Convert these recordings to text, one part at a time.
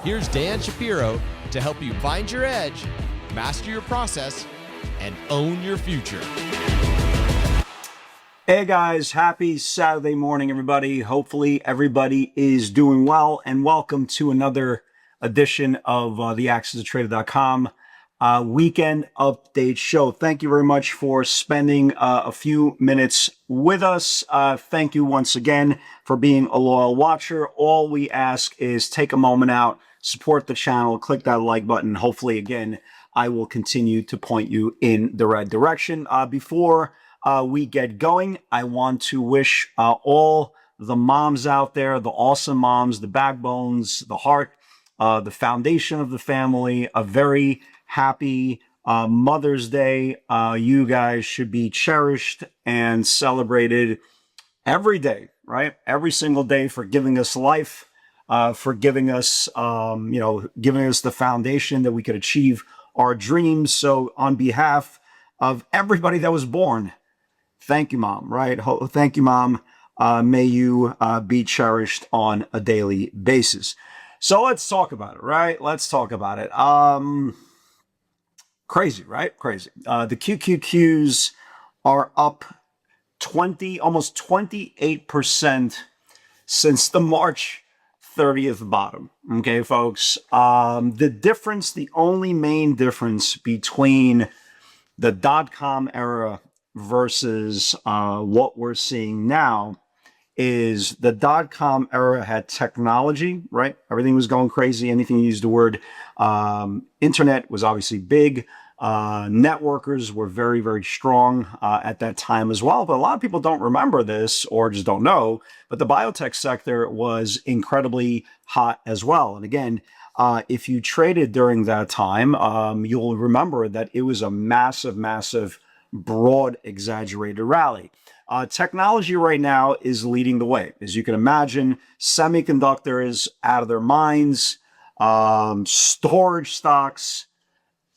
Here's Dan Shapiro to help you find your edge, master your process, and own your future. Hey guys, happy Saturday morning, everybody. Hopefully everybody is doing well, and welcome to another edition of the AccessToTrader.com weekend update show. Thank you very much for spending a few minutes with us. Thank you once again for being a loyal watcher. All we ask is take a moment out, support the channel, click that like button. Hopefully, again, I will continue to point you in the right direction. Before we get going, I want to wish all the moms out there, the awesome moms, the backbones, the heart, the foundation of the family, a very happy Mother's Day. You guys should be cherished and celebrated every day, right? Every single day for giving us life, for giving us, giving us the foundation that we could achieve our dreams. So on behalf of everybody that was born, thank you, Mom, right? Thank you, Mom. May you be cherished on a daily basis. So let's talk about it, right? Let's talk about it. Crazy, right? Crazy. The QQQs are up almost 28% since the March 30th bottom. Okay, folks. The only main difference between the dot-com era versus what we're seeing now is the dot-com era had technology, right? Everything was going crazy. Anything you used the word internet was obviously big. Networkers were very, very strong at that time as well. But a lot of people don't remember this or just don't know. But the biotech sector was incredibly hot as well. And again, if you traded during that time, you'll remember that it was a massive, massive, broad, exaggerated rally. Technology right now is leading the way. As you can imagine, semiconductors out of their minds, storage stocks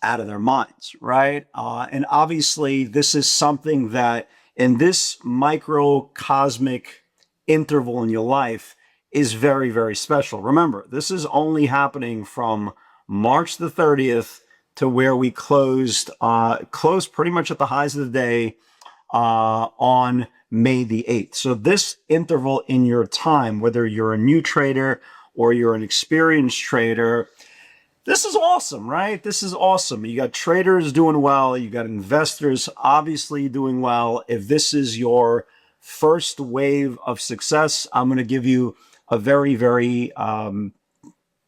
out of their minds, right? And obviously, this is something that in this microcosmic interval in your life is very, very special. Remember, this is only happening from March the 30th to where we closed pretty much at the highs of the day on May the 8th. So this interval in your time, whether you're a new trader or you're an experienced trader, this is awesome, right? This is awesome. You got traders doing well. You got investors obviously doing well. If this is your first wave of success, I'm going to give you a very, very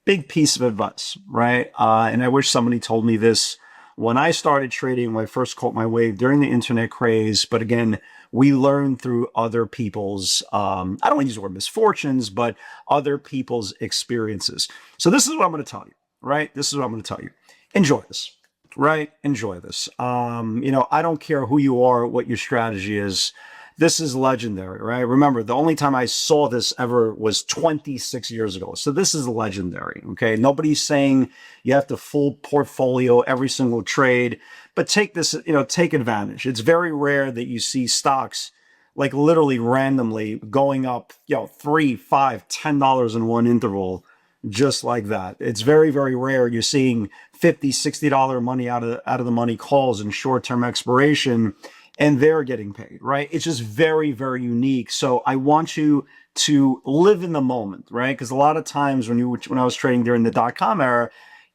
big piece of advice, right? And I wish somebody told me this when I started trading, when I first caught my wave during the internet craze. But again, we learn through other people's, I don't want to use the word misfortunes, but other people's experiences. So this is what I'm going to tell you, right? This is what I'm going to tell you. Enjoy this, right? Enjoy this. I don't care who you are, what your strategy is. This is legendary, right? Remember, the only time I saw this ever was 26 years ago. So this is legendary, okay? Nobody's saying you have to full portfolio every single trade, but take this, take advantage. It's very rare that you see stocks like literally randomly going up, $3, $5, $10 in one interval, just like that. It's very, very rare. You're seeing $50, $60 money out of the money calls and short-term expiration, and they're getting paid, right? It's just very, very unique. So I want you to live in the moment, right? Because a lot of times when I was trading during the dot-com era,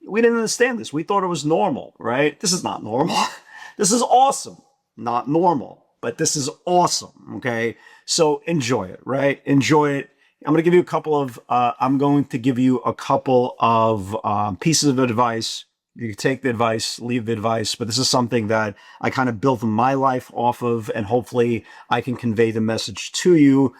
we didn't understand this. We thought it was normal, right? This is not normal. This is awesome. Not normal, but this is awesome, okay? So enjoy it, right? Enjoy it. I'm going to give you a couple of pieces of advice. You can take the advice, leave the advice, but this is something that I kind of built my life off of, and hopefully I can convey the message to you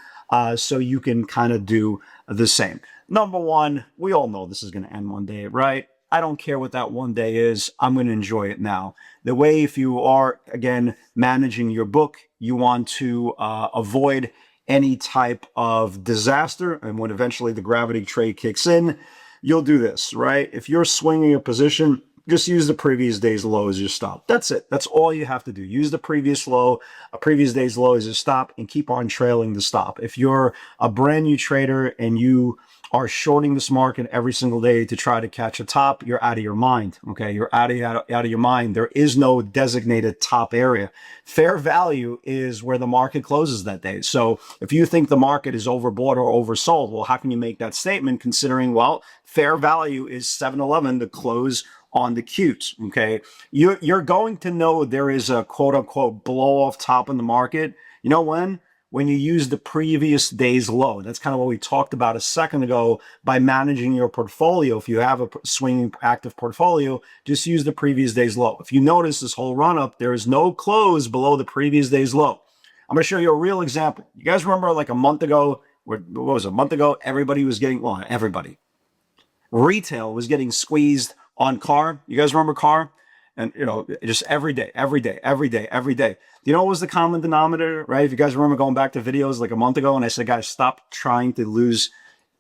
so you can kind of do the same. Number one, we all know this is going to end one day, right? I don't care what that one day is. I'm going to enjoy it now. The way, if you are, again, managing your book, you want to avoid any type of disaster, and when eventually the gravity trade kicks in, you'll do this, right? If you're swinging a position, just use the previous day's low as your stop. That's it. That's all you have to do. Use the previous day's low as your stop, and keep on trailing the stop. If you're a brand new trader and you are shorting this market every single day to try to catch a top, you're out of your mind. Okay, you're out of your mind. There is no designated top area. Fair value is where the market closes that day. So if you think the market is overbought or oversold, well, how can you make that statement considering, well, fair value is 7-Eleven to close on the Qs, okay? You're going to know there is a quote-unquote blow-off top in the market. You know when? When you use the previous day's low. That's kind of what we talked about a second ago by managing your portfolio. If you have a swinging active portfolio, just use the previous day's low. If you notice this whole run-up, there is no close below the previous day's low. I'm going to show you a real example. You guys remember like a month ago, what was it, a month ago, everybody was getting, well, everybody. Retail was getting squeezed on car. You guys remember car? And, you know, just every day. You know what was the common denominator, right? If you guys remember going back to videos like a month ago and I said, guys, stop trying to lose,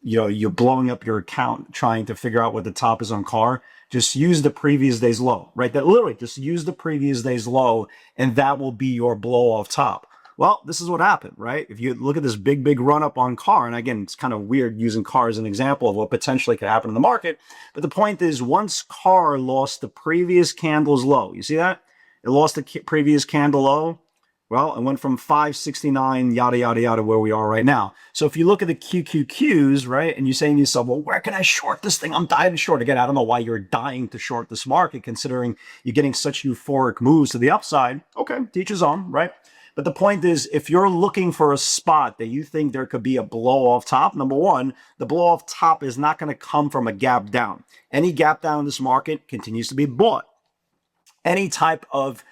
you know, you're blowing up your account trying to figure out what the top is on car. Just use the previous day's low, right? That literally just use the previous day's low and that will be your blow off top. Well, this is what happened, right? If you look at this big run up on car, and again, it's kind of weird using car as an example of what potentially could happen in the market. But the point is, once car lost the previous candle's low, you see that? It lost the previous candle low. Well, it went from 569, yada, yada, yada, where we are right now. So if you look at the QQQs, right, and you're saying to yourself, well, where can I short this thing? I'm dying to short. Again, I don't know why you're dying to short this market, considering you're getting such euphoric moves to the upside. Okay, teach his own, right? But the point is, if you're looking for a spot that you think there could be a blow-off top, number one, the blow-off top is not going to come from a gap down. Any gap down in this market continues to be bought. Any type of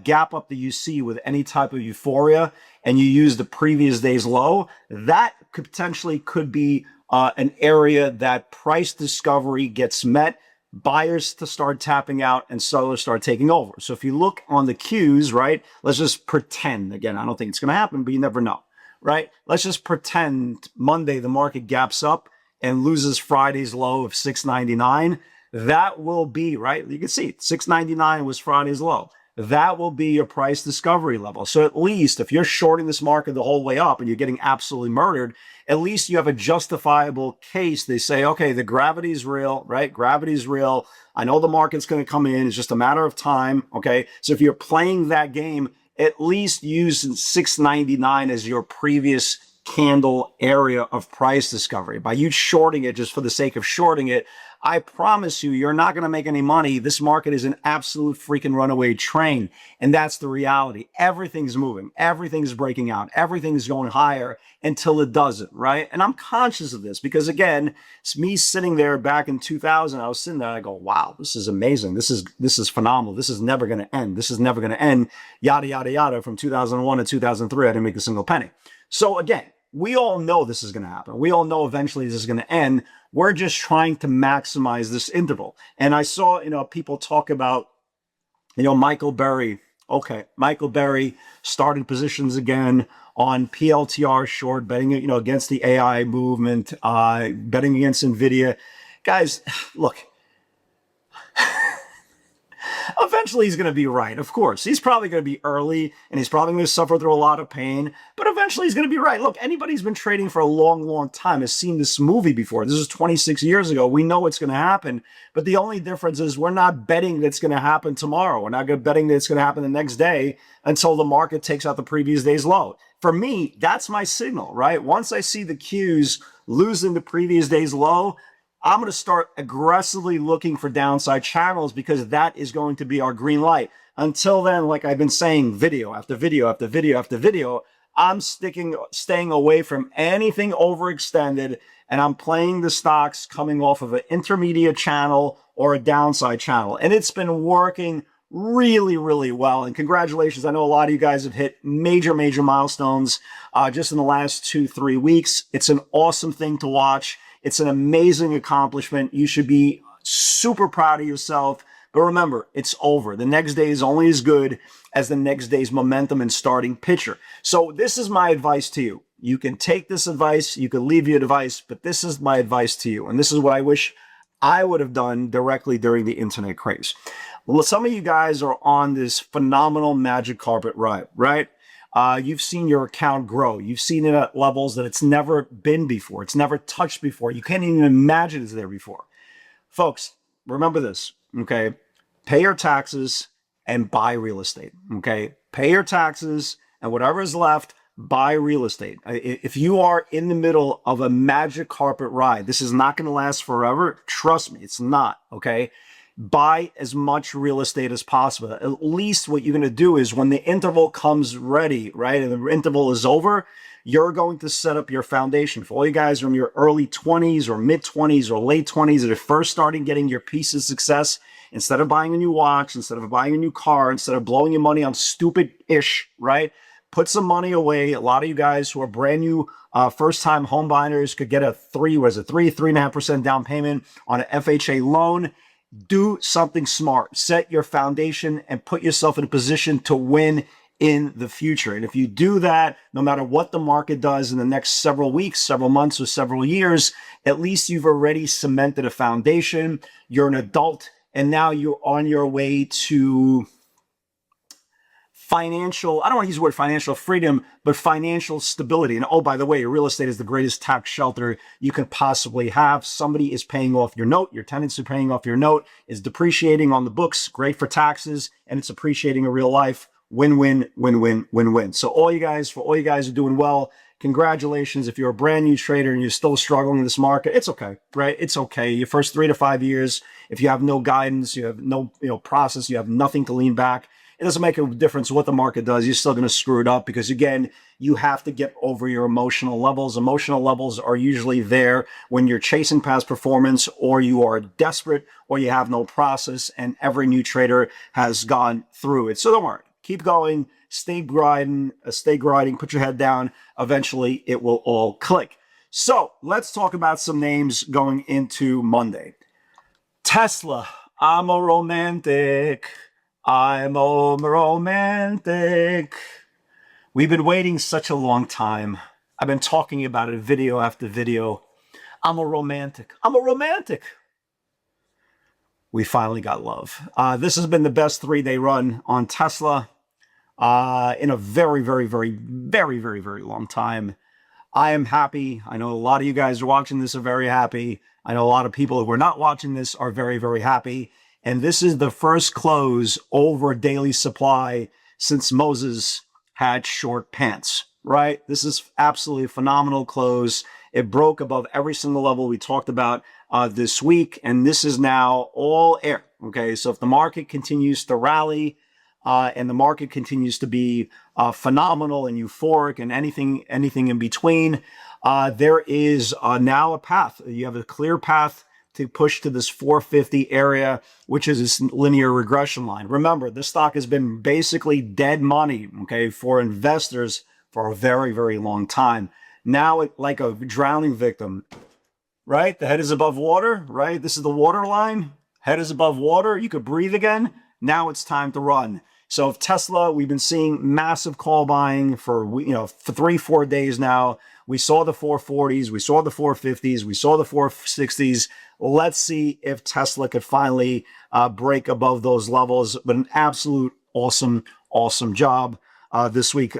gap up that you see with any type of euphoria and you use the previous day's low, that potentially could be an area that price discovery gets met, buyers to start tapping out and sellers start taking over. So if you look on the Qs, right, let's just pretend, again, I don't think it's going to happen, but you never know, right? Let's just pretend Monday the market gaps up and loses Friday's low of 699. That will be, right, you can see 699 was Friday's low. That will be your price discovery level. So at least if you're shorting this market the whole way up and you're getting absolutely murdered, at least you have a justifiable case. They say, okay, the gravity is real, right? Gravity is real. I know the market's going to come in. It's just a matter of time, okay? So if you're playing that game, at least use 699 as your previous candle area of price discovery. By you shorting it just for the sake of shorting it, I promise you, you're not going to make any money. This market is an absolute freaking runaway train. And that's the reality. Everything's moving. Everything's breaking out. Everything's going higher until it doesn't, right? And I'm conscious of this because, again, it's me sitting there back in 2000. I was sitting there and I go, wow, this is amazing. This is phenomenal. This is never going to end. This is never going to end. Yada, yada, yada. From 2001 to 2003, I didn't make a single penny. So again, we all know this is going to happen. We all know eventually this is going to end. We're just trying to maximize this interval. And I saw, people talk about, Michael Berry. Okay, Michael Berry started positions again on PLTR short, betting, against the AI movement, betting against NVIDIA. Guys, look. Eventually, he's going to be right. Of course, he's probably going to be early and he's probably going to suffer through a lot of pain, but eventually he's going to be right. Look, anybody who's been trading for a long time has seen this movie before. This is 26 years ago. We know what's going to happen, but the only difference is we're not betting that's going to happen tomorrow. We're not betting that it's going to happen the next day until the market takes out the previous day's low. For me, that's my signal, right? Once I see the Qs losing the previous day's low, I'm going to start aggressively looking for downside channels because that is going to be our green light. Until then, like I've been saying, video after video after video after video, I'm staying away from anything overextended, and I'm playing the stocks coming off of an intermediate channel or a downside channel. And it's been working really, really well. And congratulations. I know a lot of you guys have hit major milestones just in the last 2-3 weeks. It's an awesome thing to watch. It's an amazing accomplishment. You should be super proud of yourself. But remember, it's over. The next day is only as good as the next day's momentum and starting pitcher. So this is my advice to you. You can take this advice, you can leave your advice, but this is my advice to you. And this is what I wish I would have done directly during the internet craze. Well, some of you guys are on this phenomenal magic carpet ride, right? you've seen your account grow. You've seen it at levels that it's never been before. It's never touched before. You can't even imagine it's there before. Folks, remember this, okay? Pay your taxes and buy real estate, okay? Pay your taxes and whatever is left, buy real estate. If you are in the middle of a magic carpet ride, this is not going to last forever. Trust me, it's not, okay? Buy as much real estate as possible. At least what you're going to do is when the interval comes ready, right, and the interval is over, you're going to set up your foundation. For all you guys from your early 20s or mid 20s or late 20s that are first starting getting your piece of success, instead of buying a new watch, instead of buying a new car, instead of blowing your money on stupid-ish, right? Put some money away. A lot of you guys who are brand new first-time home buyers could get a 3.5% down payment on an FHA loan. Do something smart. Set your foundation and put yourself in a position to win in the future. And if you do that, no matter what the market does in the next several weeks, several months, or several years, at least you've already cemented a foundation. You're an adult, and now you're on your way to financial, I don't want to use the word financial freedom, but financial stability. And oh, by the way, real estate is the greatest tax shelter you could possibly have. Somebody is paying off your note. Your tenants are paying off your note. It's depreciating on the books. Great for taxes, and it's appreciating in real life. Win-win, win-win, win-win. So all you guys are doing well. Congratulations. If you're a brand new trader and you're still struggling in this market, it's okay, right? It's okay. Your first 3 to 5 years, if you have no guidance, you have no process, you have nothing to lean back, it doesn't make a difference what the market does. You're still going to screw it up because, again, you have to get over your emotional levels. Emotional levels are usually there when you're chasing past performance, or you are desperate, or you have no process, and every new trader has gone through it. So don't worry. Keep going. Stay grinding. Put your head down. Eventually, it will all click. So let's talk about some names going into Monday. Tesla. I'm a romantic. I'm a romantic. We've been waiting such a long time. I've been talking about it video after video. I'm a romantic. I'm a romantic. We finally got love. This has been the best 3-day run on Tesla in a very, very, very, very, very, very long time. I am happy. I know a lot of you guys are watching this are very happy. I know a lot of people who are not watching this are very, very happy. And this is the first close over daily supply since Moses had short pants, right? This is absolutely a phenomenal close. It broke above every single level we talked about this week, and this is now all air, okay? So if the market continues to rally and the market continues to be phenomenal and euphoric and anything in between, there is now a path. You have a clear path to push to this 450 area, which is this linear regression line. Remember, this stock has been basically dead money, okay, for investors for a very, very long time. Now, like a drowning victim, right? The head is above water, right? This is the water line. Head is above water. You could breathe again. Now it's time to run. So if Tesla, we've been seeing massive call buying for 3-4 days now. We saw the 440s, we saw the 450s, we saw the 460s. Let's see if Tesla could finally break above those levels. But an absolute awesome job this week.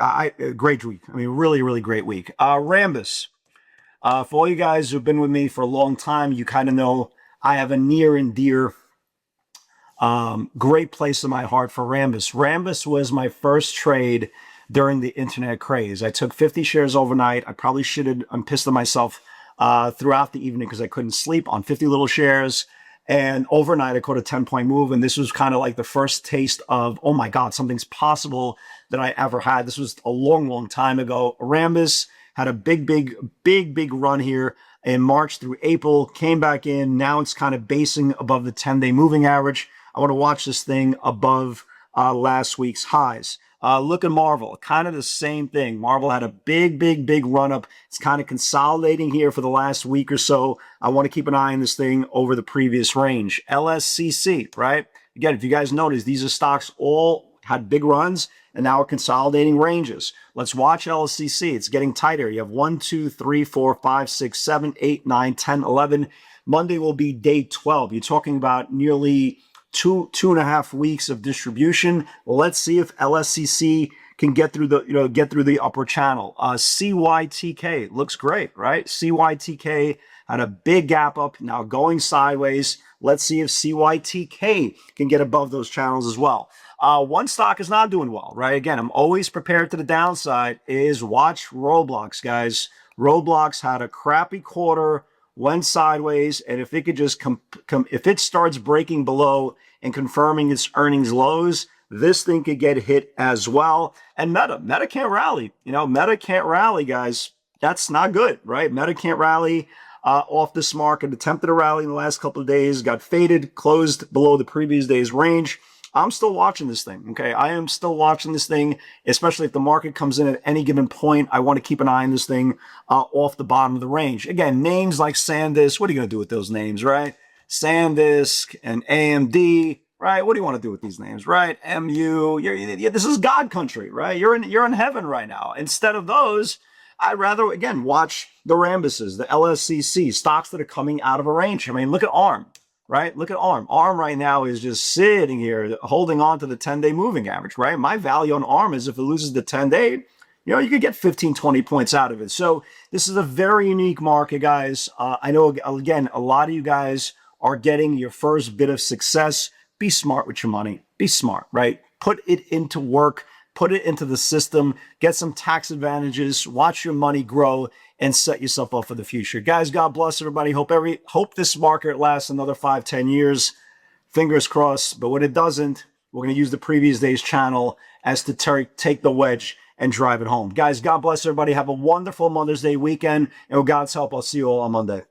Great week. I mean, really, really great week. Rambus. For all you guys who've been with me for a long time, you kind of know I have a near and dear great place in my heart for Rambus. Rambus was my first trade during the internet craze. I took 50 shares overnight. I probably should have, I'm pissed at myself throughout the evening because I couldn't sleep on 50 little shares. And overnight, I caught a 10-point move. And this was kind of like the first taste of, oh my God, something's possible that I ever had. This was a long, long time ago. Rambus had a big run here in March through April, came back in. Now it's kind of basing above the 10-day moving average. I want to watch this thing above last week's highs. Look at Marvel, kind of the same thing. Marvel had a big run up. It's kind of consolidating here for the last week or so. I want to keep an eye on this thing over the previous range. LSCC, right? Again, if you guys notice, these are stocks all had big runs and now are consolidating ranges. Let's watch LSCC. It's getting tighter. You have 1, 2, 3, 4, 5, 6, 7, 8, 9, 10, 11. Monday will be day 12. You're talking about nearly two and a half weeks of distribution. Let's see if LSCC can get through the upper channel. CYTK looks great, right? CYTK had a big gap up, now going sideways. Let's see if CYTK can get above those channels as well. One stock is not doing well, right? Again, I'm always prepared to the downside, is watch Roblox, guys. Roblox had a crappy quarter, went sideways, and if it could just if it starts breaking below and confirming its earnings lows, this thing could get hit as well. And Meta can't rally. Meta can't rally, guys. That's not good, right? Meta can't rally off this market. Attempted a rally in the last couple of days, got faded, closed below the previous day's range. I'm still watching this thing, okay? I am still watching this thing, especially if the market comes in at any given point. I want to keep an eye on this thing off the bottom of the range. Again, names like SanDisk, what are you going to do with those names, right? SanDisk and AMD, right? What do you want to do with these names, right? MU, this is God country, right? You're in heaven right now. Instead of those, I'd rather, again, watch the Rambuses, the LSCC, stocks that are coming out of a range. I mean, look at ARM. Right? Look at ARM. ARM right now is just sitting here holding on to the 10-day moving average, right? My value on ARM is if it loses the 10-day, you could get 15, 20 points out of it. So this is a very unique market, guys. I know, again, a lot of you guys are getting your first bit of success. Be smart with your money. Be smart, right? Put it into work. Put it into the system, get some tax advantages, watch your money grow, and set yourself up for the future. Guys, God bless everybody. Hope this market lasts another 5-10 years. Fingers crossed. But when it doesn't, we're going to use the previous day's channel as to take the wedge and drive it home. Guys, God bless everybody. Have a wonderful Mother's Day weekend. And with God's help, I'll see you all on Monday.